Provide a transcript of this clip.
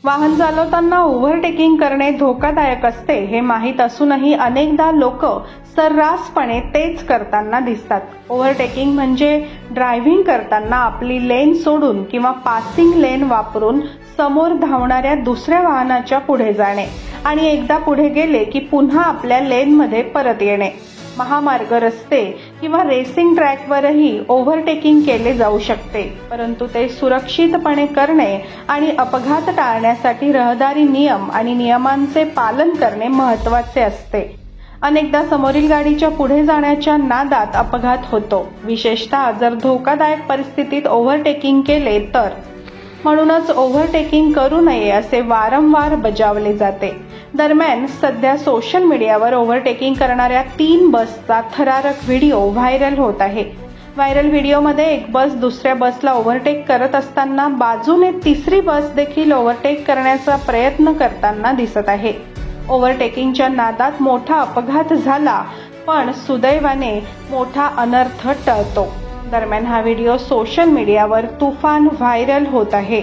वाहन चालवताना ओव्हरटेकिंग करणे धोकादायक असते हे माहीत असूनही अनेकदा लोक सर्रासपणे तेच करताना दिसतात. ओव्हरटेकिंग म्हणजे ड्रायव्हिंग करताना आपली लेन सोडून किंवा पासिंग लेन वापरून समोर धावणाऱ्या दुसऱ्या वाहनाच्या पुढे जाणे आणि एकदा पुढे गेले की पुन्हा आपल्या लेनमध्ये परत येणे. महामार्ग, रस्ते किंवा रेसिंग ट्रॅकवरही ओव्हरटेकिंग केले जाऊ शकते, परंतु ते सुरक्षितपणे करणे आणि अपघात टाळण्यासाठी रहदारी नियम आणि नियमांचे पालन करणे महत्त्वाचे असते. अनेकदा समोरील गाडीच्या पुढे जाण्याच्या नादात अपघात होतो, विशेषतः जर धोकादायक परिस्थितीत ओव्हरटेकिंग केले तर. म्हणूनच ओव्हरटेकिंग करू नये असे वारंवार बजावले जाते. दरम्यान सध्या सोशल मीडियावर ओव्हरटेकिंग करणाऱ्या 3 बसचा थरारक व्हिडिओ व्हायरल होत आहे. व्हायरल व्हिडिओमध्ये एक बस दुसऱ्या बसला ओव्हरटेक करत असताना बाजूने तिसरी बस देखील ओव्हरटेक करण्याचा प्रयत्न करताना दिसत आहे. ओव्हरटेकिंगच्या नादात मोठा अपघात झाला, पण सुदैवाने मोठा अनर्थ टळतो. दरम्यान हा व्हिडिओ सोशल मीडियावर तुफान व्हायरल होत आहे.